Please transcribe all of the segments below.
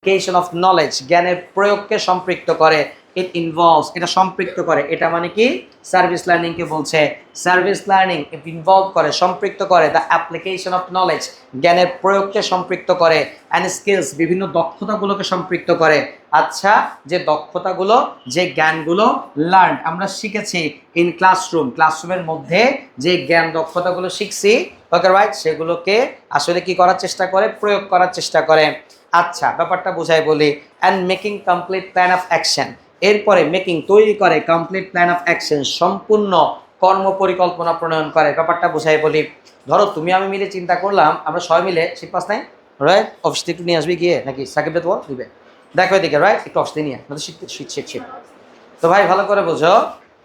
application of knowledge জ্ঞানের প্রয়োগকে সম্পৃক্ত করে it involves এটা সম্পৃক্ত করে এটা মানে কি সার্ভিস লার্নিং কে বলছে সার্ভিস লার্নিং ইনভলভ করে সম্পৃক্ত করে the application of knowledge জ্ঞানের প্রয়োগকে সম্পৃক্ত করে and skills বিভিন্ন দক্ষতাগুলোকে সম্পৃক্ত করে আচ্ছা যে দক্ষতাগুলো যে জ্ঞানগুলো লার্ন আমরা শিখেছি ইন ক্লাসরুমের মধ্যে যে জ্ঞান দক্ষতাগুলো শিখছি ওকে রাইট সেগুলোকে আসলে কি করার চেষ্টা করে প্রয়োগ করার চেষ্টা করে আচ্ছা ব্যাপারটা বুঝাই বলি and making complete plan of action এরপরে মেকিং তৈরি করে কমপ্লিট প্ল্যান অফ অ্যাকশন সম্পূর্ণ কর্ম পরিকল্পনা প্রণয়ন করে ব্যাপারটা বুঝাই বলি ধরো তুমি আমি মিলে চিন্তা করলাম আমরা সবাই মিলে শীত পাস নাই রাইট অফিস থেকে একটু নিয়ে আসবি গিয়ে নাকি সাকিব দেবো দিবে দেখো এদিকে রাইট একটু অফিস নিয়ে শীত শীত শীত শীত তো ভাই ভালো করে বোঝো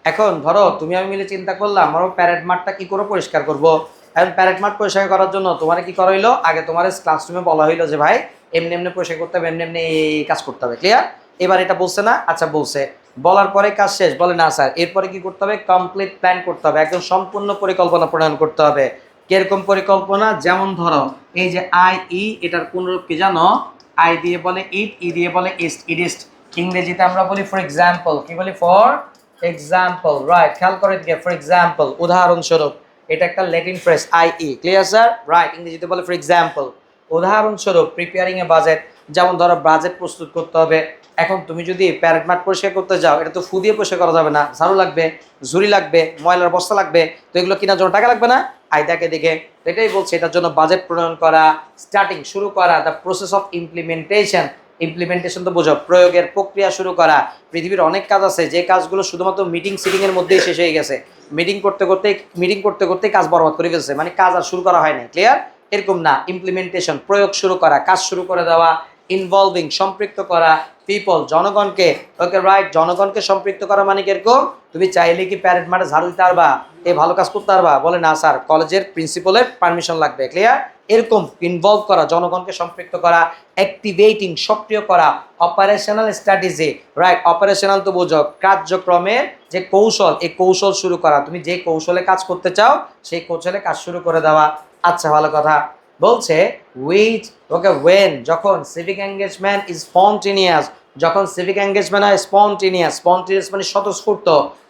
এখন ধরো তুমি আমি মিলে চিন্তা করলাম আমরা প্যারেড মাঠটা কি করে পরিষ্কার করবো এখন প্যারেড মাঠ পরিষ্কার করার জন্য তোমার কি করা হইলো আগে তোমার ক্লাসরুমে বলা হইলো যে ভাই এমনি এমনি পরিষ্কার করতে হবে এমনি এমনি এই কাজ করতে হবে ক্লিয়ার এবার এটা বলছে না আচ্ছা বলছে বলার পরে কাজ শেষ বলে না স্যার এরপরে কি করতে হবে কমপ্লিট প্ল্যান করতে হবে একদম সম্পূর্ণ পরিকল্পনা প্রণয়ন করতে হবে কিরকম পরিকল্পনা যেমন ধরো এই যে এটার কোনরূপ কি জানো আই দিয়ে বলে ই দিয়ে বলে ইস্ট ইংরেজিতে আমরা বলি ফর এক্সাম্পল কি বলি ফর এক্সাম্পল রাইট খেয়াল করে দিকে ফর এক্সাম্পল উদাহরণস্বরূপ এটা একটা Latin phrase clear sir right ইংরেজিতে বলে ফর এক্সাম্পল উদাহরণস্বরূপ প্রিপেয়ারিং এ বাজেট যেমন ধরো বাজেট প্রস্তুত করতে হবে এখন তুমি যদি প্যারেড মাঠ পরিষ্কার করতে যাও এটা তো ফু দিয়ে পরিষ্কার করা যাবে না ঝাড়ু লাগবে ঝুড়ি লাগবে ময়লার বস্তা লাগবে তো এগুলো কেনার জন্য টাকা লাগবে না আইটাকে দেখে এটাই বলছে এটার জন্য বাজেট প্রণয়ন করা স্টার্টিং শুরু করা দ্য প্রসেস অফ ইমপ্লিমেন্টেশন তো বোঝো প্রয়োগের প্রক্রিয়া শুরু করা পৃথিবীর অনেক কাজ আছে যে কাজগুলো শুধুমাত্র সিটিং এর মধ্যেই শেষ হয়ে গেছে মিটিং করতে করতে কাজ বরবাদ করে ফেলছে মানে কাজ আর শুরু করা হয় না ক্লিয়ার এরকম না ইমপ্লিমেন্টেশন প্রয়োগ শুরু করা কাজ শুরু করে দেওয়া ইনভলভিং সম্পৃক্ত করা পিপল জনগণকে ওকে রাইট জনগণকে সম্পৃক্ত করা মানে কিরকম তুমি চাইলে কি প্যারেড মাঠে ঝাড়ু দিতে পারবা ভালো কাজ করতে পারবা বলে না স্যার কলেজের প্রিন্সিপালের পারমিশন লাগবে ক্লিয়ার এরকম ইনভলভ করা জনগণকে সম্পৃক্ত করা অ্যাক্টিভেটিং সক্রিয় করা অপারেশনাল স্ট্র্যাটেজি রাইট অপারেশনাল তো বোঝো কার্যক্রমের যে কৌশল এই কৌশল শুরু করা তুমি যে কৌশলে কাজ করতে চাও সেই কৌশলে কাজ শুরু করে দেওয়া আচ্ছা ভালো কথা বলছে ওয়েন যখন সিভিক এঙ্গেজমেন্ট ইজ স্পন্টেনিয়াস যখন সিভিক এঙ্গেজমেন্ট হয় স্পন্টেনিয়াস মানে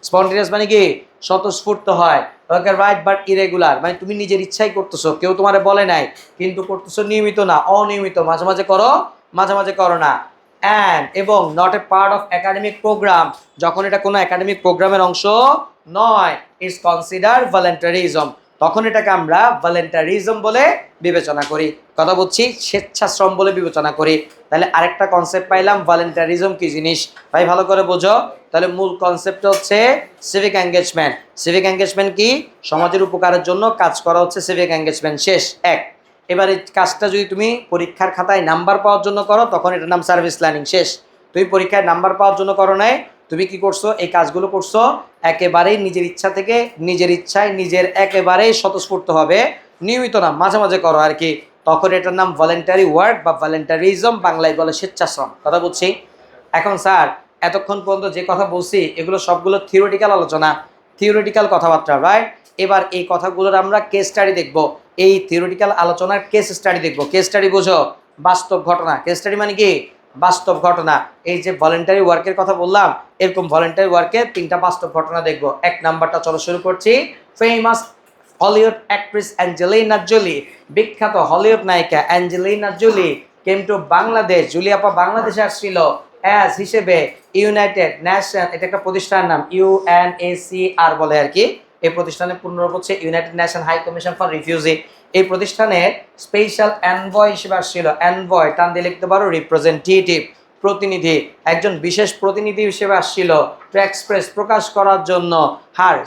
স্পন্টেনিয়াস মানে কি স্বতঃস্ফূর্ত হয় ওকে রাইট বাট ইরেগুলার মানে তুমি নিজের ইচ্ছাই করতেছো কেউ তোমারে বলে নাই কিন্তু করতেছো নিয়মিত না অনিয়মিত মাঝে মাঝে করো না এবং not a part of academic programme যখন এটা কোনো একাডেমিক প্রোগ্রামের অংশ নয় ইজ কনসিডার ভলান্টারিজম তখন এটাকে আমরা ভলান্টারিজম বলে বিবেচনা করি কথা বলছি স্বেচ্ছাশ্রম বলে বিবেচনা করি তাহলে আরেকটা কনসেপ্ট পাইলাম ভলান্টারিজম কি জিনিস ভাই ভালো করে বোঝো তাহলে মূল কনসেপ্ট হচ্ছে সিভিক এঙ্গেজমেন্ট কি সমাজের উপকারের জন্য কাজ করা হচ্ছে সিভিক এঙ্গেজমেন্ট শেষ এক এবার এই কাজটা যদি তুমি পরীক্ষার খাতায় নাম্বার পাওয়ার জন্য করো তখন এটার নাম সার্ভিস লার্নিং শেষ তুমি পরীক্ষায় নাম্বার পাওয়ার জন্য করো নাই তুমি কি করছো এই কাজগুলো করছো একেবারেই নিজের ইচ্ছা থেকে নিজের ইচ্ছায় নিজের একেবারেই স্বতঃস্ফূর্ত হবে নিয়মিত না মাঝে করো আর কি তখন এটার নাম ভলান্টারি ওয়ার্ক বা ভলান্টারিজম বাংলায় বলে স্বেচ্ছাশ্রম কথা বলছি এখন স্যার এতক্ষণ পর্যন্ত যে কথা বলছি এগুলো সবগুলো থিওরিটিক্যাল আলোচনা থিওরিটিক্যাল কথাবার্তা রাইট এবার এই কথাগুলোর আমরা কেস স্টাডি দেখবো এই থিওরিটিক্যাল আলোচনার কেস স্টাডি দেখবো কেস স্টাডি বোঝো বাস্তব ঘটনা কেস স্টাডি মানে কি বাস্তব ঘটনা এই যে ভলান্টারি ওয়ার্কের কথা বললাম এরকম ভলান্টারি ওয়ার্কের তিনটা বাস্তব ঘটনা দেখবো এক নাম্বারটা চলো শুরু করছি famous Hollywood actress Angelina Jolie বিখ্যাত হলিউড নায়িকা Angelina Jolie came to Bangladesh Jolie আপা বাংলাদেশে আসছিল অ্যাজ হিসেবে ইউনাইটেড নেশন এটা একটা প্রতিষ্ঠানের নাম UNHCR বলে আর কি এই প্রতিষ্ঠানের পূর্ণরূপ হচ্ছে United Nation High Commission for refugee এই প্রতিষ্ঠানের স্পেশাল এনভয় হিসেবে আসছিল এনভয় টান দিয়ে লিখতে পারো রিপ্রেজেন্টেটিভ প্রতিনিধি একজন বিশেষ প্রতিনিধি হিসেবে আসছিল টু এক্সপ্রেস প্রকাশ করার জন্য হার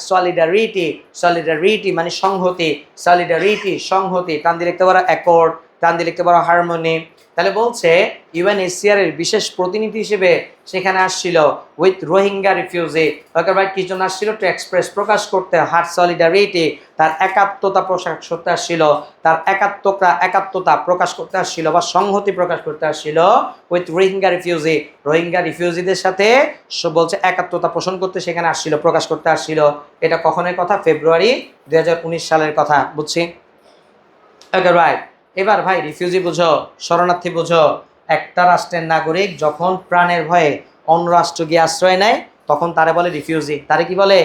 সলিডারিটি মানে সংহতি টান দিয়ে লিখতে পারো অ্যাকর্ড টান দিয়ে লিখতে পারো হারমোনি তাহলে বলছে UNHCR এর বিশেষ প্রতিনিধি হিসেবে সেখানে আসছিল উইথ রোহিঙ্গা রিফিউজি ওকে ভাই কি জন্য আসছিল টু এক্সপ্রেস প্রকাশ করতে হার সলিডারিটি তার একাত্মতা প্রকাশ করতে আসছিল তার একাত্মতা প্রকাশ করতে আসছিল বা সংহতি প্রকাশ করতে আসছিল উইথ রোহিঙ্গা রিফিউজিদের সাথে বলছে একাত্মতা পোষণ করতে সেখানে আসছিল প্রকাশ করতে আসছিল এটা কখনের কথা ফেব্রুয়ারি 2019 সালের কথা বুঝছি ওকে রাইট এবার ভাই রিফিউজি বুঝো শরণার্থী বুঝো একটা রাষ্ট্রের নাগরিক যখন প্রাণের ভয়ে অন্য রাষ্ট্র গিয়ে আশ্রয় নেয় তখন তারে বলে রিফিউজি। তারে কি বলে?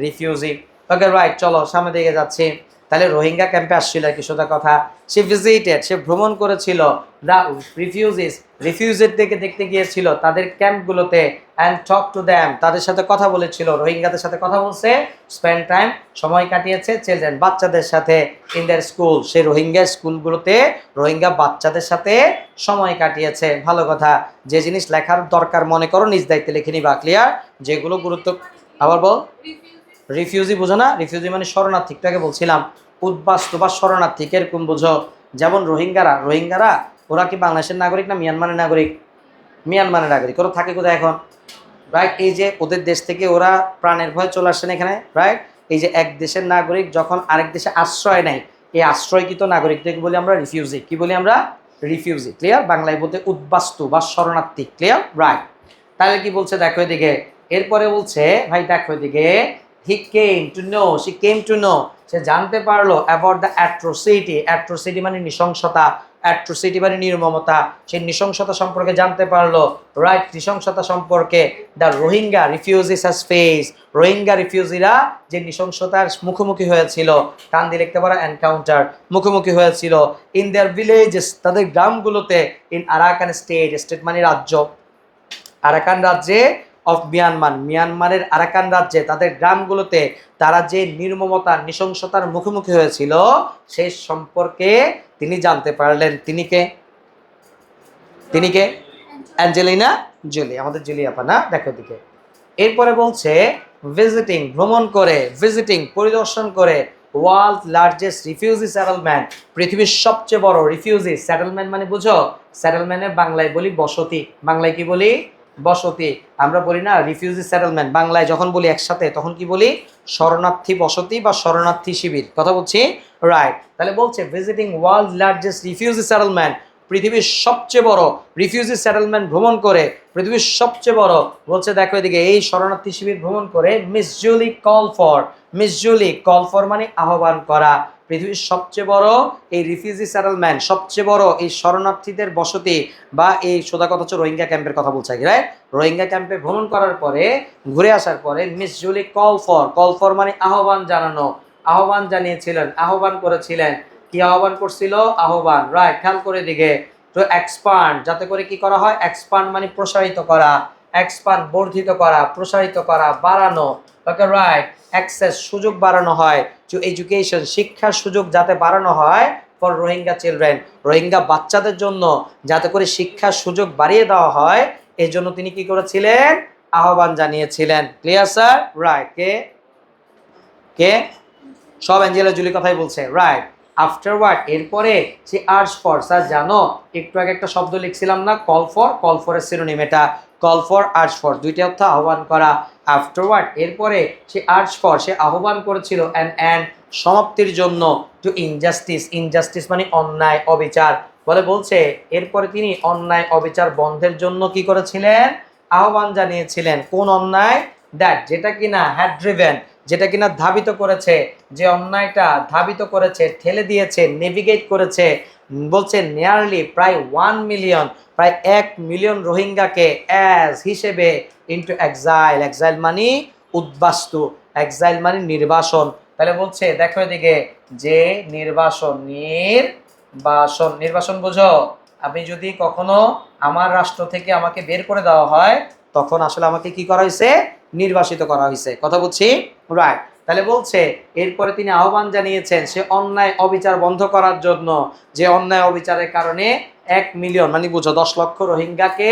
রিফিউজি। ওকে রাইট, চলো সামনে দিকে যাচ্ছি। তাহলে রোহিঙ্গা ক্যাম্পে আসছিল আর কি, সোজা কথা। সে ভিজিটেড, সে ভ্রমণ করেছিল দ্য রিফিউজিস, রিফিউজিদেরকে দেখতে গিয়েছিল তাদের ক্যাম্পগুলোতে, অ্যান্ড টক টু দ্যাম, তাদের সাথে কথা বলেছিল, রোহিঙ্গাদের সাথে কথা বলছে। স্পেন্ড টাইম, সময় কাটিয়েছে, চিলড্রেন, বাচ্চাদের সাথে, ইন দ্যার স্কুল, সে রোহিঙ্গা স্কুলগুলোতে রোহিঙ্গা বাচ্চাদের সাথে সময় কাটিয়েছে। ভালো কথা। যে জিনিস লেখার দরকার মনে করো নিজ দায়িত্বে লিখে নিবা, ক্লিয়ার? যেগুলো গুরুত্ব, আবার বল। রিফিউজি বুঝো না? রিফিউজি মানে শরণার্থী, একটু আগে বলছিলাম উদ্বাস্তু বা শরণার্থী, এরকম বুঝো। যেমন রোহিঙ্গারা ওরা কি বাংলাদেশের নাগরিক না মিয়ানমারের নাগরিক? মিয়ানমারের নাগরিক। ওরা থাকে কোথায় এখন? রাইট, এই যে ওদের দেশ থেকে ওরা প্রাণের ভয়ে চলে আসছেন এখানে, রাইট? এই যে এক দেশের নাগরিক যখন আরেক দেশে আশ্রয় নেয়, এই আশ্রয়কৃত নাগরিকদেরকে বলি আমরা রিফিউজি। কি বলি আমরা? Refugee, clear? বাংলায় বলতে উদ্বাস্তু বা শরণার্থী, ক্লিয়ার? রাইট। তাহলে কি বলছে দেখো এদিকে, এরপরে বলছে ভাই দেখো এদিকে, he came to know, she came to know, সে জানতে পারলো অ্যাবাউট দ্য অ্যাট্রোসিটি, অ্যাট্রোসিটি মানে নৃশংসতা, অ্যাট্রোসিটি মানে নির্মমতা, সেই নৃশংসতা সম্পর্কে জানতে পারলো, রাইট? নৃশংসতা সম্পর্কে the Rohingya refugees has face, Rohingya রিফিউজিরা যে নৃশংসতার মুখোমুখি হয়েছিল, কান দিয়ে লিখতে পারো এনকাউন্টার, মুখোমুখি হয়েছিল, ইন দেয়ার ভিলেজেস, তাদের গ্রামগুলোতে, ইন আরাকান স্টেট, স্টেট মানে রাজ্য, আরাকান রাজ্যে, অফ মিয়ানমার, মিয়ানমারের আরাকান রাজ্যে তাদের গ্রামগুলোতে তারা যে নির্মমতা নৃশংসতার মুখোমুখি হয়েছিল সেই সম্পর্কে তিনি জানতে পারলেন। তিনি কে? তিনি কে? অ্যাঞ্জেলিনা জোলি, আমাদের জুলি আপা না? দেখো দিকে। এরপরে বলছে ভিজিটিং, ভ্রমণ করে, ভিজিটিং পরিদর্শন করে, ওয়ার্ল্ড লার্জেস্ট রিফিউজি সেটেলমেন্ট, পৃথিবীর সবচেয়ে বড় রিফিউজি সেটেলমেন্ট মানে বুঝো? সেটেলমেন্টের বাংলায় বলি বসতি। বাংলায় কি বলি? বসতি। আমরা বলি না রিফিউজি সেটেলমেন্ট, বাংলায় যখন বলি একসাথে তখন কি বলি? শরণার্থী বসতি বা শরণার্থী শিবির, কথা বলছি, রাইট? তাহলে বলছে visiting world largest refugee settlement, পৃথিবীর সবচেয়ে বড় রিফিউজি সেটেলমেন্ট ভ্রমণ করে, পৃথিবীর সবচেয়ে বড়, বলছে দেখো এদিকে, এই শরণার্থী শিবির ভ্রমণ করে Miss Jolie call for, Miss Jolie call for মানে আহ্বান করা, পৃথিবীর সবচেয়ে বড় এই রিফিউজি সেটেলমেন্ট, সবচেয়ে বড় এই শরণার্থীদের বসতি বা এই সোজা কথা হচ্ছে রোহিঙ্গা ক্যাম্পের কথা বলছে, রাইট? রোহিঙ্গা ক্যাম্পে ভ্রমণ করার পরে, ঘুরে আসার পরে, Miss Jolie call for, call for মানে আহ্বান জানানো, আহ্বান জানিয়েছিলেন, আহ্বান করেছিলেন। কি আহ্বান করছিল? আহ্বান, রাইট? খেয়াল করে দিকে। তো এক্সপান্ড, যাতে করে কি করা হয়? এক্সপান্ড মানে প্রসারিত করা, এক্সপান্ড বর্ধিত করা, প্রসারিত করা, বাড়ানো, ওকে রাইট? অ্যাক্সেস, সুযোগ বাড়ানো হয়, টু এডুকেশন, শিক্ষার সুযোগ যাতে বাড়ানো হয়, ফর রোহিঙ্গা চিলড্রেন, রোহিঙ্গা বাচ্চাদের জন্য যাতে করে শিক্ষার সুযোগ বাড়িয়ে দেওয়া হয়, এই জন্য তিনি কি করেছিলেন? আহ্বান জানিয়েছিলেন। Clear sir? রাইট। কে কে? সব অ্যাঞ্জেলা জুলি কথাই বলছে, রাইট? আফটারওয়ার্ড, এরপরে সে আর্জ ফর, স্যার জানো একটু আগে একটা শব্দ লিখছিলাম না, কল ফর, কল ফরের সিনোনিম এটা, কল ফর, আর্জ ফর, দুইটা অর্থ আহ্বান করা। আফটারওয়ার্ড, এরপরে সে আর্জ ফর, সে আহ্বান করেছিল অ্যান্ড সমাপ্তির জন্য, টু ইনজাস্টিস, ইনজাস্টিস মানে অন্যায় অবিচার, বলছে এরপরে তিনি অন্যায় অবিচার বন্ধের জন্য কি করেছিলেন? আহ্বান জানিয়েছিলেন। কোন অন্যায়? দ্যাট, যেটা কিনা হ্যাড ড্রিভেন, যেটা কিনা ধাবিত করেছে, যে অন্যায়টা ধাবিত করেছে, ঠেলে দিয়েছে, নেভিগেট করেছে, বলছে নিয়ারলি প্রায় 1 মিলিয়ন, প্রায় 1 মিলিয়ন রোহিঙ্গাকে অ্যাজ হিসেবে ইনটু এক্সাইল, এক্সাইল মানে উদ্বাস্তু, এক্সাইল মানে নির্বাসন। তাহলে বলছে দেখো এদিকে, যে নির্বাসন, নির্বাসন, নির্বাসন বুঝো? আমি যদি কখনো আমার রাষ্ট্র থেকে আমাকে বের করে দেওয়া হয় তখন আসলে আমাকে কি করা হয়েছে? নির্বাসিত করা হয়েছে, কথা বলছি, রাইট? তাহলে বলছে এরপরে তিনি আহ্বান জানিয়েছেন সে অন্যায় অবিচার বন্ধ করার জন্য, যে অন্যায় অবিচারের কারণে 1 মিলিয়ন মানে বুঝো 10 লক্ষ রোহিঙ্গাকে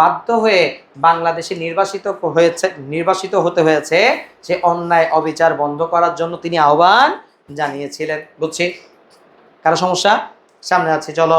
বাধ্য হয়ে বাংলাদেশে নির্বাসিত হতে হয়েছে, সে অন্যায় অবিচার বন্ধ করার জন্য তিনি আহ্বান জানিয়েছিলেন। বুঝছি? কারো সমস্যা? সামনে আছে, চলো।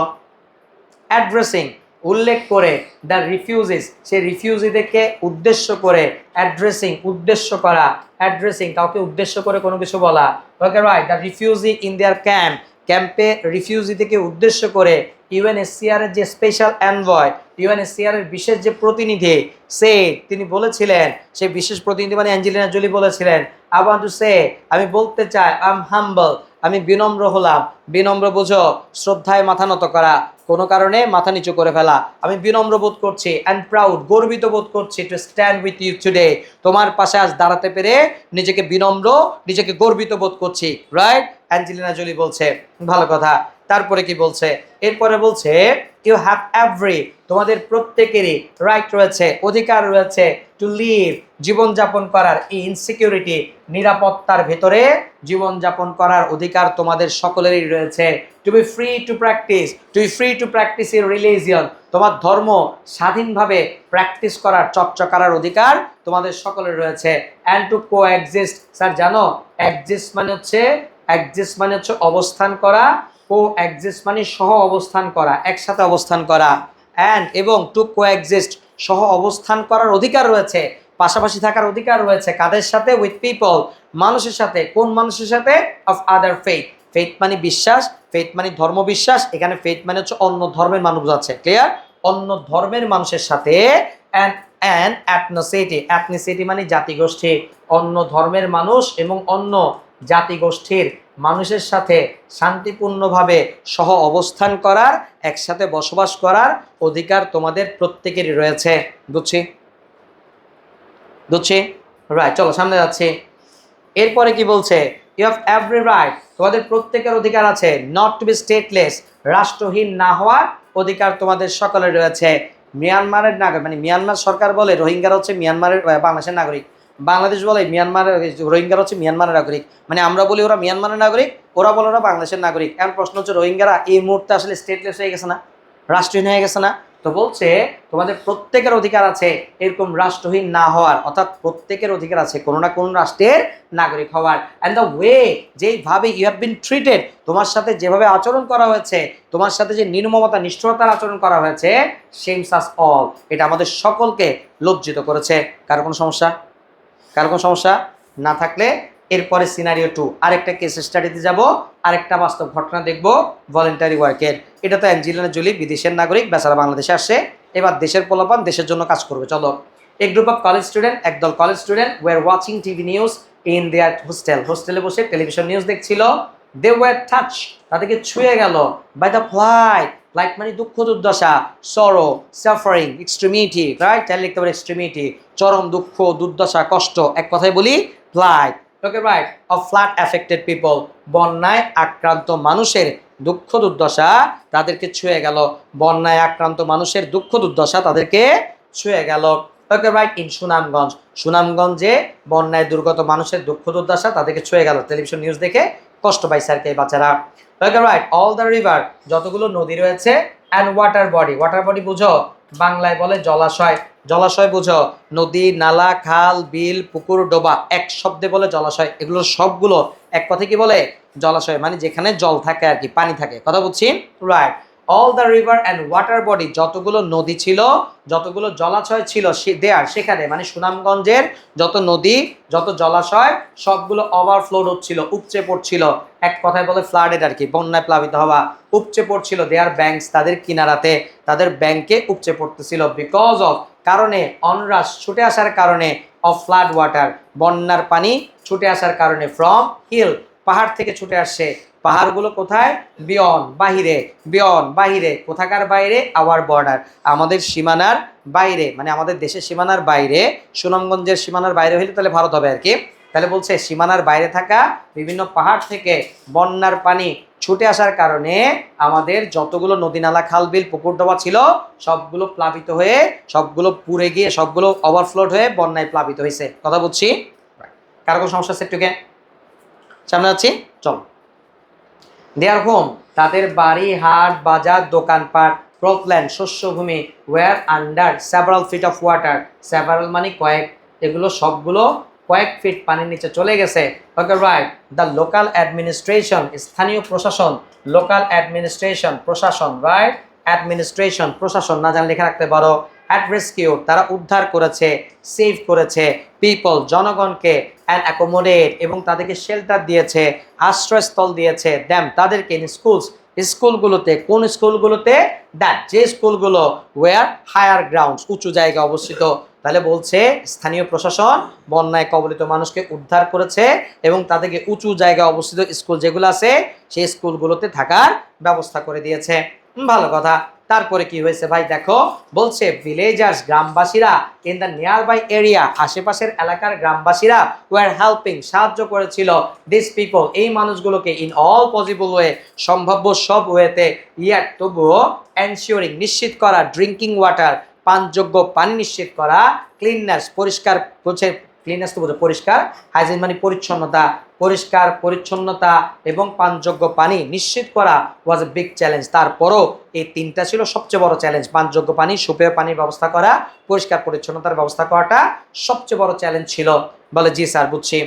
অ্যাড্রেসিং, উল্লেখ করে, দ্য রিফিউজিস, সে রিফিউজিদেরকে উদ্দেশ্য করে, অ্যাড্রেসিং উদ্দেশ্য করা, অ্যাড্রেসিং কাউকে উদ্দেশ্য করে কোনো কিছু বলা, okay right? The refugee in their camp, ক্যাম্পে রিফিউজিদেরকে উদ্দেশ্য করে, ইউএনএইচসিআর এর যে স্পেশাল এনভয়, ইউএনএইচসিআর এর বিশেষ যে প্রতিনিধি, সে তিনি বলেছিলেন, সেই বিশেষ প্রতিনিধি মানে অ্যাঞ্জেলিনা জোলি বলেছিলেন, আই ওয়ান্ট টু সে, আমি বলতে চাই, আই এম হাম্বল, আমি বিনম্র হলাম, বিনম্র বুঝো শ্রদ্ধায় মাথা নত করা, কোনো কারণে মাথা নিচু করে ফেলা। আমি বিনম্র বোধ করছি অ্যান্ড প্রাউড, গর্বিত বোধ করছি to stand with you today, তোমার পাশে আজ দাঁড়াতে পেরে নিজেকে বিনম্র, নিজেকে গর্বিত বোধ করছি, রাইট? অ্যাঞ্জেলিনা জোলি বলছে, ভালো কথা। তারপরে কি বলছে? এরপরে বলছে ইউ হ্যাভ এভরি, তোমাদের প্রত্যেকেরই রাইট রয়েছে, অধিকার রয়েছে টু লিভ, জীবনযাপন করার, ইন সিকিউরিটি, নিরাপত্তার ভেতরে জীবনযাপন করার অধিকার তোমাদের সকলেরই রয়েছে। To be free to practise, to be free to practise your religion, তোমার ধর্ম স্বাধীনভাবে প্র্যাকটিস করার, চর্চা করার অধিকার তোমাদের সকলের রয়েছে। And to coexist, sir জানো এক্সিস্ট মানে হচ্ছে অবস্থান করা, কো এক্সিস্ট মানে সহ অবস্থান করা, একসাথে অবস্থান করা। অ্যান্ড এবং টু কো এক্সিস্ট, সহ অবস্থান করার অধিকার রয়েছে, পাশাপাশি থাকার অধিকার রয়েছে, কাদের সাথে? উইথ পিপল, মানুষের সাথে। কোন মানুষের সাথে? অফ আদার ফেথ, ফেথ মানে বিশ্বাস, ফেথ মানে ধর্ম বিশ্বাস, এখানে ফেথ মানে হচ্ছে অন্য ধর্মের মানুষ বোঝাচ্ছে, ক্লিয়ার? অন্য ধর্মের মানুষের সাথে। অ্যান্ড অ্যাথনোসিটি, অ্যাথনিসিটি মানে জাতিগোষ্ঠী, অন্য ধর্মের মানুষ এবং অন্য জাতিগোষ্ঠীর মানুষের সাথে শান্তিপূর্ণভাবে সহ অবস্থান করার, একসাথে বসবাস করার অধিকার তোমাদের প্রত্যেকেরই রয়েছে। বুঝছি? রাইট, চলো সামনে যাচ্ছি। এরপরে কি বলছে? ইউ হ্যাভ এভরি রাইট, তোমাদের প্রত্যেকের অধিকার আছে, নট টু বি স্টেটলেস, রাষ্ট্রহীন না হওয়ার অধিকার তোমাদের সকলের রয়েছে। মিয়ানমারের নাগরিক, মানে মিয়ানমার সরকার বলে রোহিঙ্গারা হচ্ছে মিয়ানমারের বাংলাদেশের নাগরিক, বাংলাদেশ বলে মিয়ানমারের রোহিঙ্গারা হচ্ছে মিয়ানমারের নাগরিক, মানে আমরা বলি ওরা মিয়ানমারের নাগরিক, ওরা বলে ওরা বাংলাদেশের নাগরিক। এখন প্রশ্ন হচ্ছে রোহিঙ্গারা এই মুহূর্তে আসলে স্টেটলেস হয়ে গেছে না, রাষ্ট্রহীন হয়ে গেছে না? তো বলছে তোমাদের প্রত্যেকের অধিকার আছে এরকম রাষ্ট্রহীন না হওয়ার, অর্থাৎ প্রত্যেকের অধিকার আছে কোনো না কোন রাষ্ট্রের নাগরিক হওয়ার। অ্যান্ড দ্য ওয়ে, যেইভাবে ইউ হ্যাভ বিন ট্রিটেড, তোমার সাথে যেভাবে আচরণ করা হয়েছে, তোমার সাথে যে নির্মমতা নিষ্ঠুরতার আচরণ করা হয়েছে, শেমস আস অল, এটা আমাদের সকলকে লজ্জিত করেছে। কারো কোনো সমস্যা? কারো কোনো সমস্যা না থাকলে এরপরে সিনারিও 2, আরেকটা কেস স্টাডিতে যাব, আরেকটা বাস্তব ঘটনা দেখব ভলেন্টারি ওয়ার্কের। এটা তো অ্যাঞ্জেলিনা জোলি বিদেশের নাগরিক, বেচারা বাংলাদেশে আসছে, এবার দেশের পোলাপান দেশের জন্য কাজ করবে। চলো, a group of college student, একদল college student were watching TV news in their hostel, হোস্টেলে বসে টেলিভিশন নিউজ দেখছিল। দে ওয়ার টাচ, তাদেরকে ছুঁয়ে গেল, বাই দ্য ফ্লাইট, ফ্লাইট মানে দুঃখ দুর্দশা, সরো, সাফারিং, এক্সট্রিমিটি, রাইট? চাইলে লিখতে পারে এক্সট্রিমিটি, চরম দুঃখ, দুর্দশা, কষ্ট, এক কথায় বলি flight. Okay, right, of flood affected people, বন্যায় আক্রান্ত মানুষের দুঃখ দুর্দশা তাদেরকে ছুঁয়ে গেল, বন্যায় আক্রান্ত মানুষের দুঃখ দুর্দশা তাদেরকে ছুঁয়ে গেল। ওকে, রাইট, ইন সুনামগঞ্জ, সুনামগঞ্জে বন্যায় দুর্গত মানুষের দুঃখ দুর্দশা তাদেরকে ছুঁয়ে গেল, টেলিভিশন নিউজ দেখে কষ্ট পাইছে আর কি বাচ্চারা। ওকে, রাইট, অল দ্য রিভার, যতগুলো নদী রয়েছে, and water body, water body বুঝো বাংলায় বলে জলাশয়, জলাশয় বুঝো নদী, নালা, খাল, বিল, পুকুর, ডোবা, এক শব্দে বলে জলাশয়, এগুলো সবগুলো এক কথায় কি বলে? জলাশয়, মানে যেখানে জল থাকে আর কি, পানি থাকে, কথা বুঝছি? Right, all the river and water body, যতগুলো নদী ছিল, যতগুলো জলাশয় ছিল দেয়ার, সেখানে মানে সুনামগঞ্জের যত নদী, যত জলাশয়, সবগুলো ওভারফ্লোড হচ্ছিল, উপচে পড়ছিল, এক কথায় বলে ফ্লাডেড আর কি, বন্যায় প্লাবিত হওয়া। উপচে পড়ছিল দেয়ার ব্যাংকস, তাদের কিনারাতে, তাদের ব্যাংকে উপচে পড়তেছিল, বিকজ অফ, কারণে, অনরাশ, ছুটে আসার কারণে, অফ ফ্লাড ওয়াটার, বন্যার পানি ছুটে আসার কারণে, ফ্রম হিল, পাহাড় থেকে ছুটে আসছে। পাহাড়গুলো কোথায়? বিয়ন, বাহিরে, বিয়ন, বাহিরে, কোথাকার বাইরে? আওয়ার বর্ডার, আমাদের সীমানার বাইরে, মানে আমাদের দেশের সীমানার বাইরে, সুনামগঞ্জের সীমানার বাইরে হইলে তাহলে ভারত হবে আর কি। তাহলে বলছে সীমানার বাইরে থাকা বিভিন্ন পাহাড় থেকে বন্যার পানি ছুটে আসার কারণে আমাদের যতগুলো নদী, নালা, খাল, বিল, পুকুর, ডোবা ছিল, সবগুলো প্লাবিত হয়ে, সবগুলো পুড়ে গিয়ে, সবগুলো ওভারফ্লোড হয়ে বন্যায় প্লাবিত হয়েছে, কথা বুঝছি? কারো কোনো সমস্যা আছে? একটুকে সামনে আছি, চল। দেয়ার হোম, তাদের বাড়ি, হাট, বাজার, দোকানপাট, ক্রপল্যান্ড, শস্যভূমি, were under several feet of water, several মানে কয়েক, এগুলো সবগুলো কয়েক ফিট পানির নিচে চলে গেছে। ওকে, রাইট, দ্য লোকাল অ্যাডমিনিস্ট্রেশন, স্থানীয় প্রশাসন, লোকাল অ্যাডমিনিস্ট্রেশন, প্রশাসন, রাইট, অ্যাডমিনিস্ট্রেশন, প্রশাসন, না জানলে লেখা রাখতে পারো। অ্যাট রেস্কিউ, তারা উদ্ধার করেছে, সেভ করেছে, পিপল, জনগণকে, অ্যান্ড অ্যাকোমোডেট, এবং তাদেরকে শেল্টার দিয়েছে, আশ্রয়স্থল দিয়েছে, দ্যাম, তাদেরকে, ইন স্কুলস, স্কুলগুলোতে, কোন স্কুলগুলোতে? দ্যাট, যে স্কুলগুলো, ওয়ার হায়ার গ্রাউন্ডস, উঁচু জায়গায় অবস্থিত। তাহলে বলছে স্থানীয় প্রশাসন বন্যায় কবলিত মানুষকে উদ্ধার করেছে এবং তাদেরকে উঁচু জায়গায় অবস্থিত স্কুল যেগুলো আছে সেই স্কুলগুলোতে থাকার ব্যবস্থা করে দিয়েছে। ভালো কথা। তারপরে কি হয়েছে ভাই দেখো, বলছে ভিলেজার্স গ্রামবাসীরা in the nearby area, আশেপাশের এলাকার গ্রামবাসীরা ওয়ার হেল্পিং সাহায্য করেছিল দিস পিপল এই মানুষগুলোকে ইন অল পসিবল ওয়ে সম্ভাব্য সব ওয়েতে, ইয়ার তবুও এনশিওরিং নিশ্চিত করা, ড্রিঙ্কিং ওয়াটার পানযোগ্য পানি নিশ্চিত করা, ক্লিননেস পরিষ্কার হচ্ছে, ক্লিননেস তো বোঝো পরিষ্কার, হাইজিন মানে পরিচ্ছন্নতা, পরিষ্কার পরিচ্ছন্নতা এবং পানযোগ্য পানি নিশ্চিত করা ওয়াজ এ বিগ চ্যালেঞ্জ। তারপরও এই তিনটা ছিল সবচেয়ে বড় চ্যালেঞ্জ, পানযোগ্য পানি, সুপেয় পানির ব্যবস্থা করা, পরিষ্কার পরিচ্ছন্নতার ব্যবস্থা করাটা সবচেয়ে বড় চ্যালেঞ্জ ছিল। বলে জি স্যার বুঝছি।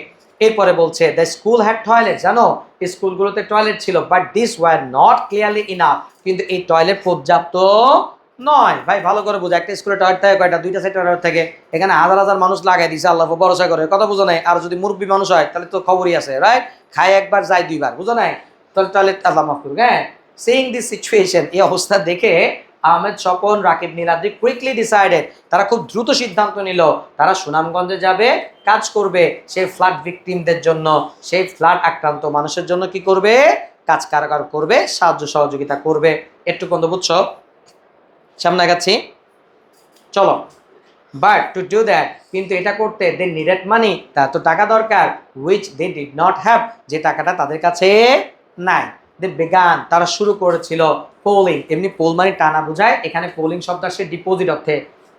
এরপরে বলছে দ্য স্কুল হ্যাড টয়লেট, জানো স্কুলগুলোতে টয়লেট ছিল, but this were not clearly enough, কিন্তু এই টয়লেট পর্যাপ্ত নয়। ভাই ভালো করে বুঝো, একটা স্কুলে টয়লেট থাকে কয়টা, দুইটা সাইড টয়লেট থাকে, এখানে হাজার হাজার মানুষ লাগাই দিছে আল্লাহ ভরসা করে, কথা বুঝো নাই? আর যদি মুরব্বী মানুষ হয় তাহলে তো খবরই আছে, রাইট? খায় একবার যায় দুইবার, বুঝো নাই? তাহলে টয়লেট আল্লাহ মাফ করুক। হ্যাঁ, সিইং দিস সিচুয়েশন, এই অবস্থা দেখে আহমেদ স্বপন, রাকিব, নীলাদ্রি কুইকলি ডিসাইডেড, তারা খুব দ্রুত সিদ্ধান্ত নিল তারা সুনামগঞ্জে যাবে, কাজ করবে সেই ফ্লাড ভিকটিমদের জন্য, সেই ফ্লাড আক্রান্ত মানুষের জন্য কি করবে, কাজ কারবার করবে, সাহায্য সহযোগিতা করবে। একটু পর্যন্ত বুঝছো? সামনে আগাচ্ছি, চলো। বাট টু ডু দ্যাট, কিন্তু এটা করতে দে নিডেড মানি, তার তো টাকা দরকার, which they did not have, যে টাকাটা তাদের কাছে নাই। দে বেগান, তারা শুরু করেছিল পোলিং, এমনি পোল মানে টানা বোঝায়, এখানে পোলিং শব্দ আসে ডিপোজিট অর্থে,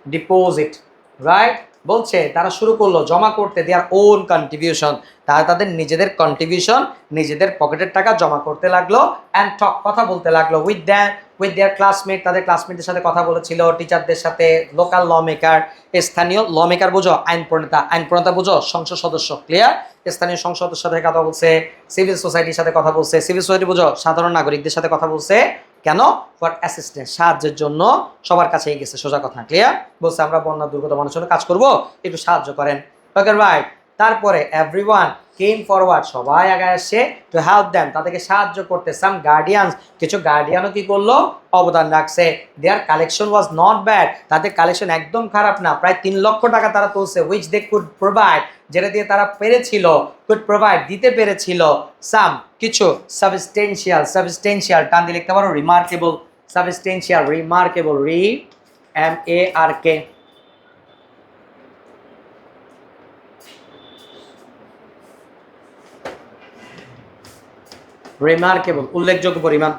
ডিপোজিট, রাইট? বলছে তারা শুরু করলো জমা করতে, দেয়ার ওন কন্ট্রিবিউশন, তারা তাদের নিজেদের কন্ট্রিবিউশন, নিজেদের পকেটের টাকা জমা করতে লাগলো, অ্যান্ড টক কথা বলতে লাগলো, উইথ দেয়ার ক্লাসমেট, তাদের ক্লাসমেটদের সাথে কথা বলেছিল, টিচারদের সাথে, লোকাল ল মেকার, স্থানীয় ল মেকার বুঝো আইন প্রণেতা, আইন প্রণেতা বুঝো সংসদ সদস্য, ক্লিয়ার? স্থানীয় সংসদ সদস্যের সাথে কথা বলছে, সিভিল সোসাইটির সাথে কথা বলছে, সিভিল সোসাইটি বুঝো সাধারণ নাগরিকদের সাথে কথা বলছে, কেন? ফর অ্যাসিস্ট্যান্স, সাহায্যের জন্য, সবার কাছেই গেছে, সোজা কথা, ক্লিয়ার? বলছে আমরা বন্যা দুর্গত মানুষের জন্য কাজ করব, একটু সাহায্য করেন, ওকে রাইট? তারপরে এভরিওয়ান কেম ফরওয়ার্ড, সবাই আগে আসছে, টু হেল্প দেম, তাদেরকে সাহায্য করতে। সাম গার্ডিয়ানস, কিছু গার্ডিয়ানও কি করলো, অবদান রাখছে। দেয়ার কালেকশন ওয়াজ নট ব্যাড, তাদের কালেকশন একদম খারাপ না, প্রায় 3 লক্ষ টাকা তারা তুলছে, উইচ দে কুড প্রোভাইড, যেটা দিয়ে তারা পেরেছিল, কুড প্রোভাইড দিতে পেরেছিল, সাম কিছু, সাবস্টেন্সিয়াল টান দিয়ে লিখতে পারো remarkable, substantial, remarkable, MARK, remarkable, উল্লেখযোগ্য পরিমাণ।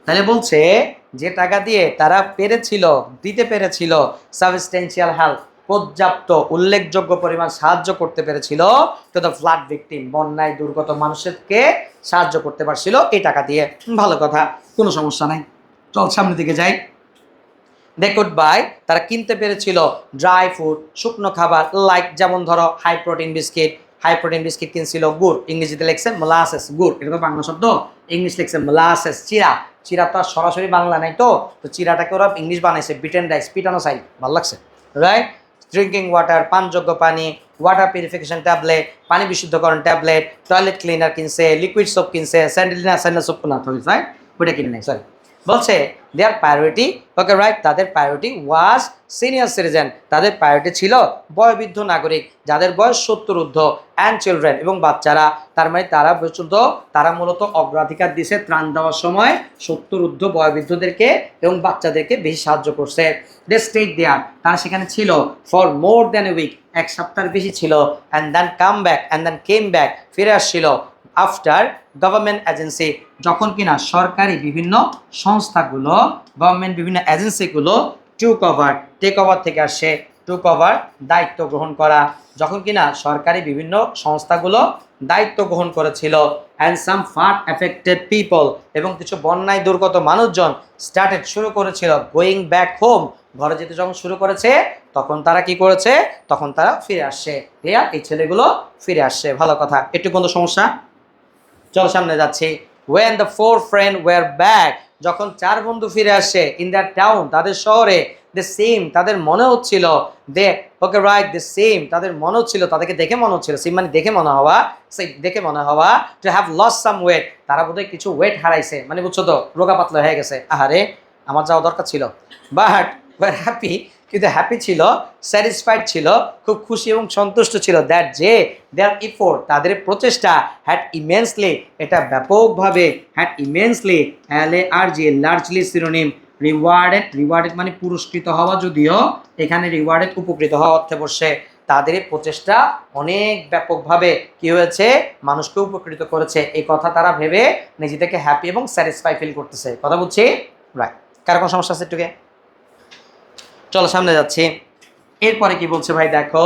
তাহলে বলছে যে টাকা দিয়ে তারা পেরেছিল, দিতে পেরেছিল, সাবস্টেন্সিয়াল হেল্প, পর্যাপ্ত উল্লেখযোগ্য পরিমাণ সাহায্য করতে পেরেছিল, তো দ্য ফ্লাড ভিকটিম, বন্যায় দুর্গত মানুষকে সাহায্য করতে পারছিল এই টাকা দিয়ে। ভালো কথা, কোনো সমস্যা নাই, চল সামনের দিকে যাই। দে কুড বাই, তারা কিনতে পেরেছিল ড্রাই ফুড, শুকনো খাবার, লাইক যেমন ধরো high protein biscuit, high protein biscuit কিনছিল, গুড়, ইংরেজিতে লেখছে মোলাসেস, গুড় এটা তো বাংলা শব্দ, ইংলিশ লেখছে মোলাসেস, চিরা, চিরা তো আর সরাসরি বাংলা নাই, তো তো চিরাটাকে ওরা ইংলিশ বানাইছে, বিটেন রাইস, পিটানো চাই, ভালো লাগছে, রাইট? ড্রিঙ্কিং ওয়াটার, পানযোগ্য পানি, ওয়াটার পিউরিফিকেশন ট্যাবলেট, পানি বিশুদ্ধকরণ ট্যাবলেট, টয়লেট ক্লিনার কিনছে, লিকুইড সোপ কিনছে, স্যান্ডেল সোপ না, রাইট? ওইটা কিনে নেই, সরি। বলছে দেয়ার প্রায়োরিটি, ওকে রাইট, তাদের প্রায়োরিটি ওয়াজ সিনিয়র সিটিজেন, তাদের প্রায়োরিটি ছিল বয়োবৃদ্ধ নাগরিক, যাদের বয়স 70 ঊর্ধ্ব, অ্যান্ড চিলড্রেন, এবং বাচ্চারা, তার মানে তারা পর্যন্ত তারা মূলত অগ্রাধিকার দিছে ত্রাণ দেওয়ার সময় 70 ঊর্ধ্ব বয়োবৃদ্ধদেরকে এবং বাচ্চাদেরকে বেশি সাহায্য করছে। দে স্টেট দেয়ার, তারা সেখানে ছিল for more than a week, এক সপ্তাহের বেশি ছিল, অ্যান্ড দেন কেম ব্যাক, ফিরে আসছিল, আফটার গভর্নমেন্ট এজেন্সি, যখন কিনা সরকারি বিভিন্ন সংস্থাগুলো, গভর্নমেন্ট বিভিন্ন এজেন্সিগুলো টেক ওভার থেকে আসে, টু কভার দায়িত্ব গ্রহণ করা, যখন কিনা সরকারি বিভিন্ন সংস্থাগুলো দায়িত্ব গ্রহণ করেছিল, and some flood affected people, এবং কিছু বন্যায় দুর্গত মানুষজন স্টার্টেড শুরু করেছিল গোয়িং ব্যাক হোম, ঘরে যেতে যখন শুরু করেছে তখন তারা কি করেছে, তখন তারা ফিরে আসছে, ক্লিয়ার? এই ছেলেগুলো ফিরে আসছে, ভালো কথা। একটু কোনো সমস্যা? চল সামনে যাচ্ছি। when the four friends were back, যখন 4 বন্ধু ফিরে আসে ইন দ্য টাউন, তাদের শহরে, the same, তাদের মনে হচ্ছিল, দে ওকে রাইট, the same, তাদের মনে হচ্ছিল, তাদেরকে দেখে মনে হচ্ছিল, সিম মানে দেখে মনে হওয়া, সেই দেখে মনে হওয়া, to have lost some weight, তারা বোধহয় কিছু ওয়েট হারাইছে, মানে বুঝছো তো রোগা পাতলা হয়ে গেছে, আহারে আমার যাওয়া দরকার ছিল, বাট ওয়ার হ্যাপি, কিন্তু হ্যাপি ছিল, স্যাটিসফাইড ছিল, খুব খুশি এবং সন্তুষ্ট ছিল দ্যাট যে দেয়ার ইফোর্ট, তাদের প্রচেষ্টা, হ্যাড ইমেন্সলি, এটা ব্যাপকভাবে, had immensely, LARG largely synonym, rewarded, rewarded মানে পুরস্কৃত হওয়া, যদিও এখানে রিওয়ার্ডেড উপকৃত হওয়া অর্থে বসে, তাদের এই প্রচেষ্টা অনেক ব্যাপকভাবে কি হয়েছে, মানুষকে উপকৃত করেছে, এই কথা তারা ভেবে নিজেদেরকে হ্যাপি এবং স্যাটিসফাই ফিল করতেছে। কথা বুঝছি? রাইট। কার কোনো সমস্যা আছে একটুকে? চলো সামনে যাচ্ছি। এরপরে কি বলছে ভাই দেখো,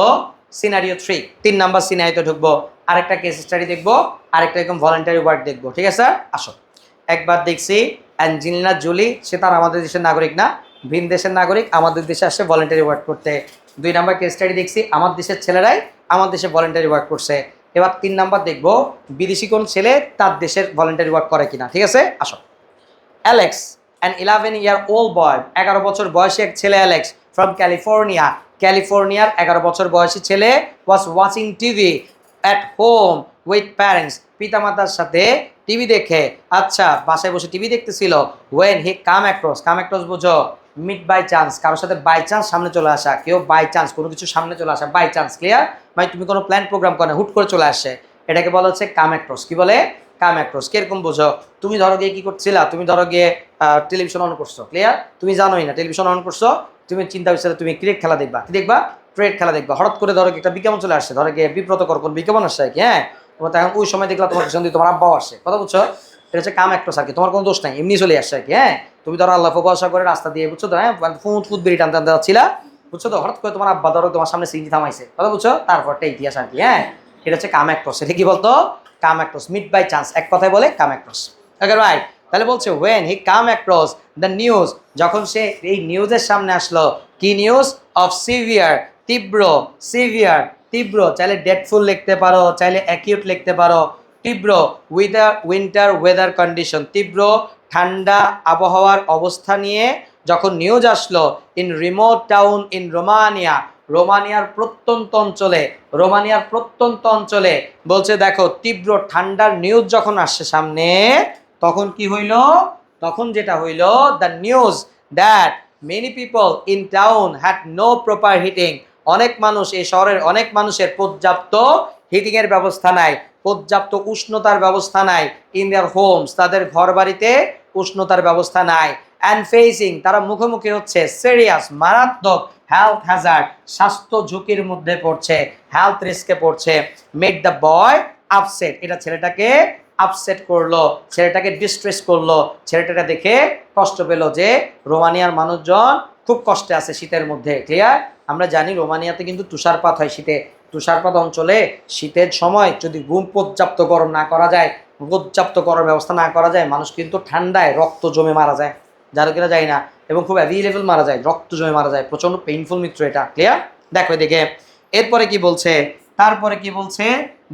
সিনারিও 3, 3 নাম্বার সিনারিওতে ঢুকবো, আরেকটা কেস স্টাডি দেখবো, আরেকটা এরকম ভলান্টারি ওয়ার্ক দেখবো, ঠিক আছে? আসো। একবার দেখছি অ্যাঞ্জেলিনা জোলি, সে তার আমাদের দেশের নাগরিক না, ভিন দেশের নাগরিক, আমাদের দেশে আসে ভলান্টারি ওয়ার্ক করতে। 2 নাম্বার কেস স্টাডি দেখছি আমার দেশের ছেলেরাই আমার দেশে ভলান্টারি ওয়ার্ক করছে। এবার 3 নাম্বার দেখবো বিদেশি কোন ছেলে তার দেশের ভলান্টারি ওয়ার্ক করে কিনা, ঠিক আছে? আসো। অ্যালেক্স, অ্যান 11-year-old বয়, 11 বছর বয়সী এক ছেলে অ্যালেক্স, ফ্রম ক্যালিফোর্নিয়া, ক্যালিফোর্নিয়ার 11 বছর বয়সী ছেলে, was watching TV at home with parents, পিতামাতার সাথে টিভি দেখে, আচ্ছা বাসায় বসে টিভি দেখতেছিল, when he come across, come across বোঝো মিট বাই চান্স, কারোর সাথে বাই চান্স সামনে চলে আসা, কেউ বাই চান্স কোনো কিছু সামনে চলে আসা, বাই চান্স, ক্লিয়ার? ভাই তুমি কোনো প্ল্যান প্রোগ্রাম করে হুট করে চলে আসে, এটাকে বলা হচ্ছে কাম অ্যাক্রস। কি বলে? Come across. কিরকম বোঝো? তুমি ধরো গিয়ে কি করছিলা, তুমি ধরো গিয়ে টেলিভিশন অন করছো, ক্লিয়ার? তুমি জানোই না টেলিভিশন অন করছো, তুমি চিন্তা করছো তুমি ক্রিকেট খেলা দেখবা, কি দেখবা? ক্রিকেট খেলা দেখবা, হঠাৎ করে ধরো একটা বিজ্ঞাপন চলে আসছে, ধরো গিয়ে বিব্রতকর কোন বিজ্ঞাপন আসছে কি, হ্যাঁ, তোমার তখন ওই সময় দেখলা তোমার পিছন দিয়ে তোমার আব্বাও আসে, কথা বুঝছো? এটা হচ্ছে কাম অ্যাক্টরস আর কি, তোমার কোনো দোষ নাই, এমনি চলে আসছে আর কি, হ্যাঁ। তুমি ধরো আল্লাহ ভরসা করে রাস্তা দিয়ে, বুঝছো তো, হ্যাঁ, ফুট ফুট বেরিয়ে টানতে টানতে যাচ্ছিলা, বুঝছো তো, হঠাৎ করে তোমার আব্বা ধরো তোমার সামনে সিনজি থামাইছে, কথা বুঝছো? তারপরটা ইতিহাস আর কি, হ্যাঁ। এটা হচ্ছে কাম অ্যাক্টরস। এটা কি বলতো? Come across, meet by chance, এক কথায় বলে কাম অ্যাক্রস। Okay right. তাহলে বলছে when he come across the news, যখন সে এই নিউজের সামনে আসলো, কি নিউজ? অফ সিভিয়ার, তীব্র, সিভিয়ার তীব্র, চাইলে ডেডফুল লিখতে পারো, চাইলে অ্যাকিউট লিখতে পারো, তীব্র উইন্টার ওয়েদার কন্ডিশন, তীব্র ঠান্ডা আবহাওয়ার অবস্থা নিয়ে যখন নিউজ আসলো, in remote town in Romania, রোমানিয়ার প্রত্যন্ত অঞ্চলে, রোমানিয়ার প্রত্যন্ত অঞ্চলে, বলছে দেখো তীব্র ঠান্ডার নিউজ যখন আসছে সামনে, তখন কি হইল? তখন যেটা হইল, the news that many people in town had no proper heating, অনেক মানুষ, এই শহরের অনেক মানুষের পর্যাপ্ত হিটিং এর ব্যবস্থা নাই, পর্যাপ্ত উষ্ণতার ব্যবস্থা নাই, ইন দেয়ার হোমস, তাদের ঘর বাড়িতে উষ্ণতার ব্যবস্থা নাই, অ্যান্ড ফেসিং, তারা মুখোমুখি হচ্ছে, সিরিয়াস মারাত্মক, হেলথ হ্যাজার্ড, স্বাস্থ্য ঝুঁকির মধ্যে পড়ছে, হেলথ রিস্কে পড়ছে, মেড দ্য বয় আপসেট, এটা ছেলেটাকে আপসেট করলো, ছেলেটাকে ডিস্ট্রেস করলো, ছেলেটাকে দেখে কষ্ট পেলো যে রোমানিয়ার মানুষজন খুব কষ্টে আছে শীতের মধ্যে, ক্লিয়ার? আমরা জানি রোমানিয়াতে কিন্তু তুষারপাত হয় শীতে, তুষারপাত অঞ্চলে শীতের সময় যদি পর্যাপ্ত গরম না করা যায়, পর্যাপ্ত করার ব্যবস্থা না করা যায়, মানুষ কিন্তু ঠান্ডায় রক্ত জমে মারা যায়, যারা কিনা যায় না, এবং খুব অ্যাভেলেবল মারা যায়, রক্ত জমে মারা যায়, প্রচন্ড পেইনফুল মিত্র এটা, ক্লিয়ার? দেখো এদিকে এরপরে কি বলছে, তারপরে কি বলছে,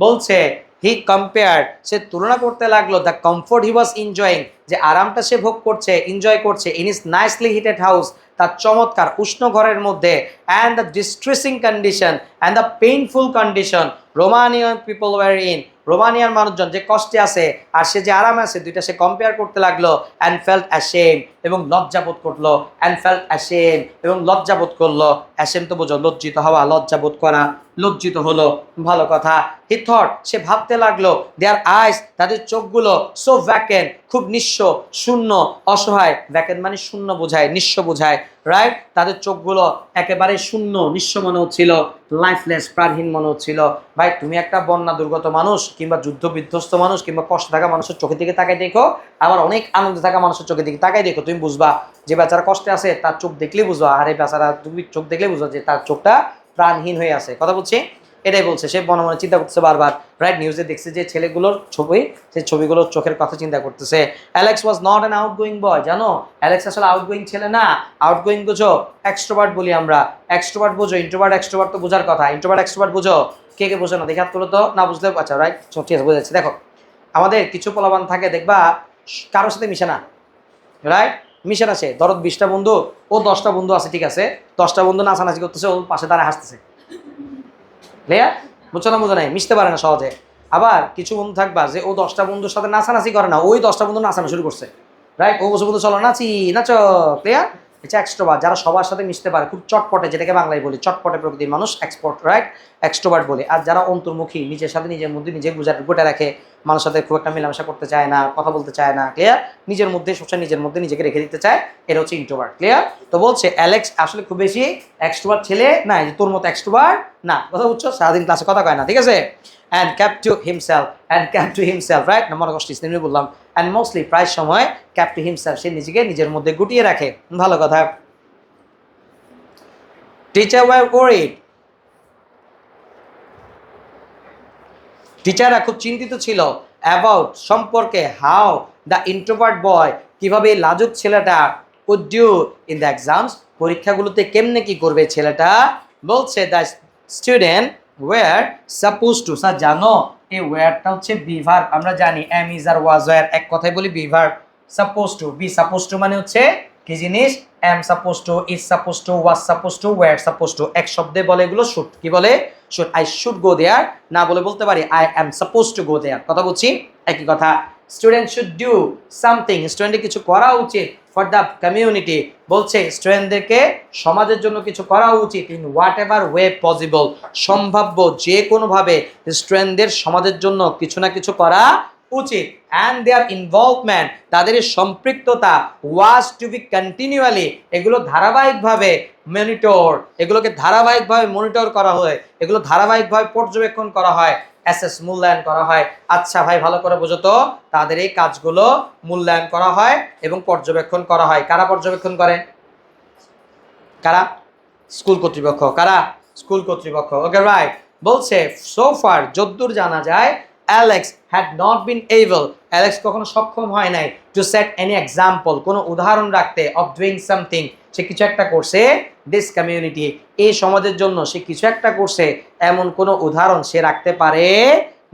বলছে হি কম্পেয়ার, সে তুলনা করতে লাগলো, the comfort he was enjoying, যে আরামটা সে ভোগ করছে, এনজয় করছে, in is nicely heated house, তার চমৎকার উষ্ণ ঘরের মধ্যে, and the distressing condition and the painful condition Romanian people were in, রোমানিয়ার মানুষজন যে কষ্টে আছে আর সে যে আরামে আছে, দুইটা সে কম্পেয়ার করতে লাগলো, অ্যান্ড ফেল্ট অ্যাশেম, এবং লজ্জাবোধ করলো, অ্যান্ড ফেল্ট অ্যাশেম, এবং লজ্জাবোধ করলো, অ্যাশেম তো বোঝো লজ্জিত হওয়া, লজ্জাবোধ করা, লজ্জিত হলো, ভালো কথা। হি থট, সে ভাবতে লাগলো, দেয়ার আইস, তাদের চোখগুলো, সো ভ্যাকেন্ট, খুব নিঃস্ব, শূন্য, অসহায়, ভ্যাকেন্ট মানে শূন্য বোঝায়, নিঃস্ব বোঝায়, রাইট? তাদের চোখগুলো একেবারে শূন্য, নিঃস্ব মনে হচ্ছিল, লাইফলেস, প্রাণহীন মনে হচ্ছিল। ভাই তুমি একটা বন্যা দুর্গত মানুষ কিংবা যুদ্ধ বিধ্বস্ত মানুষ কিংবা কষ্ট থাকা মানুষের চোখের দিকে তাকাই দেখো, আবার অনেক আনন্দে থাকা মানুষের চোখের দিকে তাকাই দেখো, তুমি বুঝবা যে বেচারা কষ্টে আছে, তার চোখ দেখলেই বুঝবা, আরে বেচারা, তুমি চোখ দেখলেই বুঝবা যে তার চোখটা প্রাণহীন হয়ে আছে, কথা বলছি? এটাই বলছে, সে মনে মনে চিন্তা করতেছে বারবার, রাইট? নিউজে দেখছে যে ছেলেগুলোর ছবি, সেই ছবিগুলোর চোখের কথা চিন্তা করতেছে। Alex was not an outgoing boy, জানো অ্যালেক্স আসলে আউটগোয়িং ছেলে না। আউটগোয়িং বুঝো, এক্সট্রোভার্ট বলি আমরা, এক্সট্রোভার্ট বুঝো, ইন্ট্রোভার্ট এক্সট্রোভার্ট তো বোঝার কথা, ইন্ট্রোভার্ট এক্সট্রোভার্ট বুঝো, কে কে বোঝো না দেখে হাত তুলো তো, না বুঝলে আচ্ছা রাইট, ঠিক আছে বুঝাচ্ছি। দেখো আমাদের কিছু পোলাপান থাকে দেখবা কারোর সাথে মিশে না, রাইট? মিশে না, সে ধরো 20টা বন্ধু, ও 10টা বন্ধু আছে, ঠিক আছে, 10টা বন্ধু নাচানাচি করতেছে, ও পাশে দাঁড়ায় হাসতেছে, ক্লিয়ার? বুঝছো না, বুঝো নাই, মিশতে পারে না সহজে। আবার কিছু বন্ধু থাকবা যে ও 10টা বন্ধুর সাথে নাচানাচি করে না, ওই 10টা বন্ধু নাচানো শুরু করছে, রাইট? ও বসে বন্ধু চলো নাচি, নাচো, ক্লিয়ার? এটা এক্সট্রোভার্ট, যারা সবার সাথে মিশতে পারে, খুব চটপটে, যেটাকে বাংলায় বলি চটপটে প্রকৃতির মানুষ এক্সপোর্ট, রাইট, এক্সট্রোভার্ট বলে। আর যারা অন্তর্মুখী, নিজের সাথে নিজের মধ্যে নিজে গোটা রাখে, মানুষের সাথে খুব একটা মেলামেশা করতে চায় না, কথা বলতে চায় না, ক্লিয়ার, নিজের মধ্যে সবসময় নিজের মধ্যে নিজেকে রেখে দিতে চায়, এটা হচ্ছে ইন্ট্রোভার্ট, ক্লিয়ার। তো বলছে অ্যালেক্স আসলে খুব বেশি এক্সট্রোভার্ট ছেলে না, যে তোর মতো এক্সট্রোভার্ট না, কথা বুঝছো, সারাদিন ক্লাসে কথা কয় না, ঠিক আছে। and kept to himself, right, মনে কষ্ট ইসলামে বললাম, and mostly প্রায় সময় kept to himself, সে নিজেকে নিজের মধ্যে গুটিয়ে রাখে, ভালো কথা। টিচার were worried, টিচাররা খুব চিন্তিত ছিল অ্যাবাউট, সম্পর্কে, হাউ দ্য ইন্ট্রোভার্ট বয়, কিভাবে এই লাজুক ছেলেটা would do in the exams, পরীক্ষাগুলোতে কেমনে কি করবে ছেলেটা। বলছে the student were suppose to, sir জানো এই ওয়ারটা হচ্ছে বিভার, আমরা জানি am is are was were, এক কথায় বলি be verb. Suppose to, be suppose to মানে হচ্ছে কি জিনিস, am suppose to, is suppose to, was suppose to, were suppose to, এক শব্দে বলে এগুলো শুড, কি বলে should, I should go there, না বলে বলতে পারি I am suppose to go there, কথা বলছি একই কথা। স্টুডেন্ট শুড ডু সামথিং, স্টুডেন্টের কিছু করা উচিত, ফর দ্য কমিউনিটি, বলছে স্টুডেন্টদেরকে সমাজের জন্য কিছু করা উচিত, in what ever way possible, সম্ভাব্য যে কোনোভাবে স্টুডেন্টদের সমাজের জন্য কিছু না কিছু করা উচিত। অ্যান্ড দেয়ার ইনভলভমেন্ট, তাদের সম্পৃক্ততা, ওয়াজ টু বি কন্টিনিউয়ালি, এগুলো ধারাবাহিকভাবে মনিটর, এগুলোকে ধারাবাহিকভাবে মনিটর করা হয়, এগুলো ধারাবাহিকভাবে পর্যবেক্ষণ করা হয়, অ্যাসেস মূল্যায়ন করা হয়। আচ্ছা ভাই ভালো করে বোঝো তো, তাদের এই কাজগুলো মূল্যায়ন করা হয় এবং পর্যবেক্ষণ করা হয়। কারা পর্যবেক্ষণ করে, কারা, স্কুল কর্তৃপক্ষ, কারা, স্কুল কর্তৃপক্ষ, ওকে রাইট। বলছে সো ফার, যদ্দূর জানা যায়, Alex had not been able, Alex কখনো সক্ষম হয় নাই, টু সেট এনি এক্সাম্পল, কোনো উদাহরণ রাখতে, অফ ডুইং সামথিং, সে কিছু একটা করছে, দিস কমিউনিটি, এই সমাজের জন্য সে কিছু একটা করছে, এমন কোনো উদাহরণ সে রাখতে পারে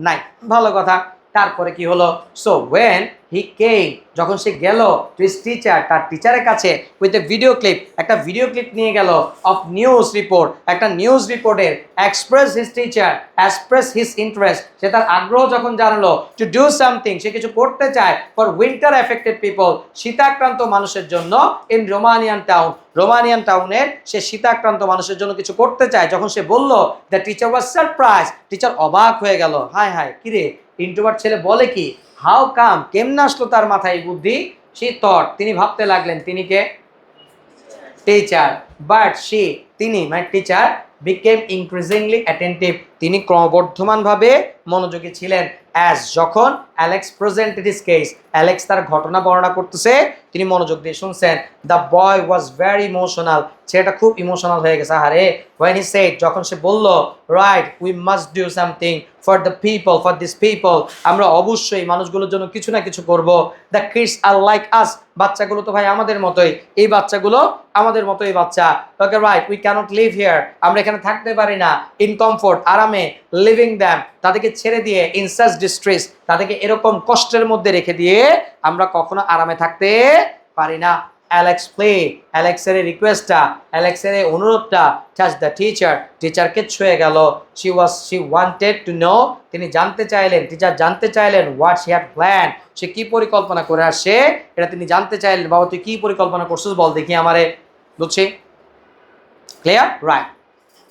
নাই, ভালো কথা। তারপরে কি হলো, সো ওয়েন হি কেম, যখন সে গেল টু হিজ টিচার, তার টিচারের কাছে, উইথ এ ভিডিও ক্লিপ, একটা ভিডিও ক্লিপ নিয়ে গেল, অফ নিউজ রিপোর্ট, একটা নিউজ রিপোর্টের, express his teacher, express his interest, সে তার আগ্রহ যখন জানালো, টু ডু সামথিং, সে কিছু করতে চায়, ফর উইন্টার এফেক্টেড পিপল, শীতাক্রান্ত মানুষের জন্য, ইন রোমানিয়ান টাউন, রোমানিয়ান টাউনের সে শীতাক্রান্ত মানুষের জন্য কিছু করতে চায়, যখন সে বলল, the teacher was surprise, teacher অবাক হয়ে গেল, হায় হায় কিরে ইন্ট্রোভার্ট ছেলে বলে কি, হাউ কাম, কেমনে আসলো তার মাথায় এই বুদ্ধি, সে থট, তিনি ভাবতে লাগলেন, তিনি কে, টিচার, বাট সে, তিনি মানে টিচার, বিকেম ইনক্রিজিংলি অ্যাটেন্টিভ, তিনি ক্রমবর্ধমানভাবে মনোযোগী ছিলেন, অ্যাজ যখন Alex presented his case, Alex তার ঘটনা বর্ণনা করতেছে, তিনি মনোযোগ দিয়ে শুনছেন। The boy was very emotional, ছেলেটা খুব ইমোশনাল হয়ে গেছে, আরে ওয়েন হি সেড, যখন সে বলল, right we must do something for the people, for this people, আমরা অবশ্যই মানুষগুলোর জন্য কিছু না কিছু করব, the kids are like us, বাচ্চাগুলো তো ভাই আমাদের মতোই, এই বাচ্চাগুলো আমাদের মতোই বাচ্চা, okay right we cannot live here, আমরা এখানে থাকতে পারি না, ইন কমফোর্ট, আরামে, লিভিং দ্যাম, তাদেরকে ছেড়ে দিয়ে, ইন সাচ ডিস্ট্রেস, তাদেরকে এরকম কষ্টের মধ্যে রেখে দিয়ে আমরা কখনো আরামে থাকতে পারি না। অ্যালেক্স প্লে, অ্যালেক্সের রিকোয়েস্টটা, অ্যালেক্সের অনুরোধটা, টাচ দ্য টিচার, টিচারকে ছুঁয়ে গেল, শি ওয়ান্টেড টু নো, তিনি জানতে চাইলেন, টিচার জানতে চাইলেন, হোয়াট শি হ্যাড প্ল্যান, সে কি পরিকল্পনা করে আসে এটা তিনি জানতে চাইলেন, বাবা তুই কি পরিকল্পনা করছিস বল দেখি আমারে, বুঝছি, ক্লিয়ার, রাইট।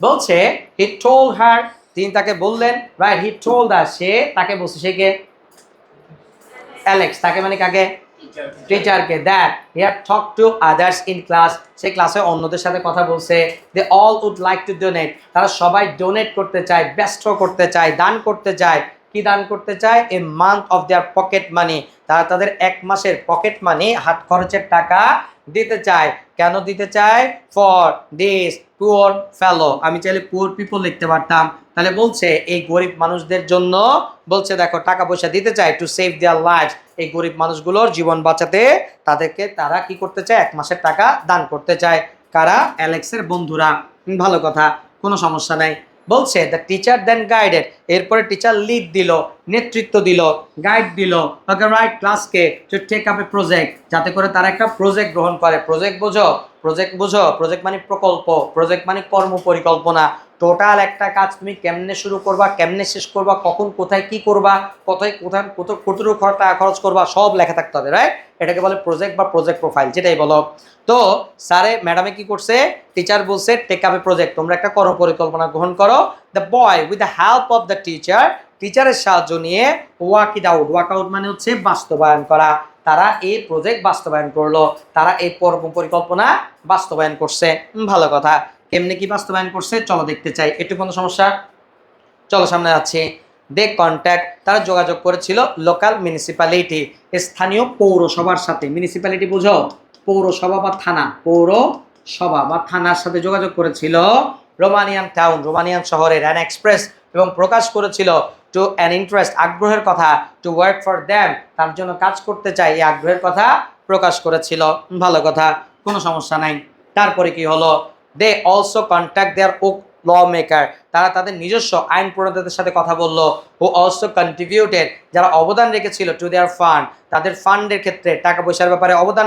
বলছে হি টোল্ড হার, তিনি তাকে বললেন, রাইট, হি টোল্ড হার, সে তাকে বলছে, সে কে, অ্যালেক্স, তাকে মানে কাকে, টিচারকে, that he had talk to others in class, সে ক্লাসে অন্যদের সাথে কথা বলছে, they all would like to donate, তারা সবাই ডোনেট করতে চায়, ব্যস্ত করতে চায়, দান করতে চায়, কি দান করতে চায়, a month of their pocket money, তারা তাদের এক মাসের পকেট মানি, হাত খরচের টাকা দিতে চায়, কেন দিতে চায়, ফর দিস পুয়ার ফেলো, আমি চাইলে পুয়ার পিপল লিখতে পারতাম, তাহলে বলছে এই গরিব মানুষদের জন্য, বলছে দেখো টাকা পয়সা দিতে চায়, টু সেভ দেয়ার লাইফ, এই গরিব মানুষগুলোর জীবন বাঁচাতে তাদেরকে তারা কি করতে চায়, এক মাসের টাকা দান করতে চায়, কারা, অ্যালেক্সের বন্ধুরা, ভালো কথা, কোনো সমস্যা নাই। বলছে দ্য টিচার দেন গাইডেড, এরপরে টিচার লিড দিল, নেতৃত্ব দিল, গাইড দিল, ওকে রাইট ক্লাসকে, to take up a project, যাতে করে তারা একটা প্রজেক্ট গ্রহণ করে, প্রজেক্ট বোঝো, প্রজেক্ট বোঝো, প্রজেক্ট মানে প্রকল্প, প্রজেক্ট মানে কর্ম পরিকল্পনা, টোটাল একটা কাজ তুমি কেমনে শুরু করবা, কেমনে শেষ করবা, কখন কোথায় কি করবা, কোথায় কতটুকু টাকা খরচ করবা, সব লেখা থাকতে হবে, রাইট? এটাকে বলে প্রজেক্ট বা প্রজেক্ট প্রোফাইল, যেটাই বলো। তো স্যারে ম্যাডামে কি করছে, টিচার বলছে টেক আপ এ প্রজেক্ট, তোমরা একটা পরিকল্পনা গ্রহণ করো। The boy with the help of the teacher, টিচারের সাহায্য নিয়ে ওয়ার্ক আউট মানে হচ্ছে বাস্তবায়ন করা। তারা এই প্রজেক্ট বাস্তবায়ন করলো, তারা এই পরিকল্পনা বাস্তবায়ন করছে। ভালো কথা। কেমনে কি বাস্তবায়ন করছে চলো দেখতে চাই, একটু কোনো সমস্যা? চলো সামনে যাচ্ছি। দে কন্ট্যাক্ট, তারা যোগাযোগ করেছিল লোকাল মিউনিসিপ্যালিটি, স্থানীয় পৌরসভার সাথে। মিউনিসিপ্যালিটি বুঝো, পৌরসভা বা থানা, পৌরসভা বা থানার সাথে যোগাযোগ করেছিল রোমানিয়ান টাউন, রোমানিয়ান শহরের, অ্যান এক্সপ্রেস, এবং প্রকাশ করেছিল টু অ্যান ইন্টারেস্ট, আগ্রহের কথা, টু ওয়ার্ক ফর দ্যাম, তার জন্য কাজ করতে চাই, এই আগ্রহের কথা প্রকাশ করেছিল। ভালো কথা, কোনো সমস্যা নাই। তারপরে কি হলো, they also contact their lawmaker, তারা তাদের নিজস্ব আইন প্রণেতাদের সাথে কথা বললো। হু অলসো কন্ট্রিবিউটেড, যারা অবদান রেখেছিল টু দেয়ার ফান্ড, তাদের ফান্ডের ক্ষেত্রে টাকা পয়সার ব্যাপারে অবদান